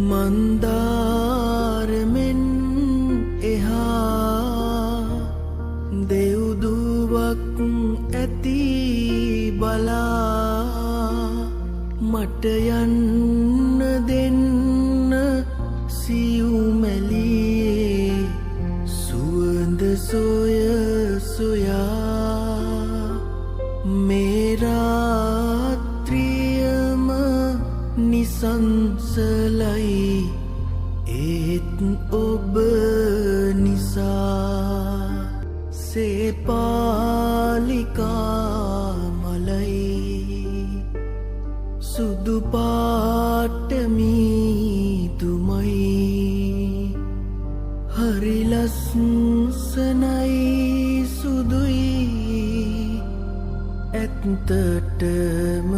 මන්දාරමෙන් එහා දෙව්දුවක් ඇති බලා මට යන්න දෙන්න සියුමැලියේ සුවඳ සොය සොයා මේ රාත්‍රියම නිසංසලයි ඒත් ඔබ නිසා සේපාලිකා මලයි සුදු පාටමීදුමයි හරි ලස්සනයි සුදුයි ඇත්තටම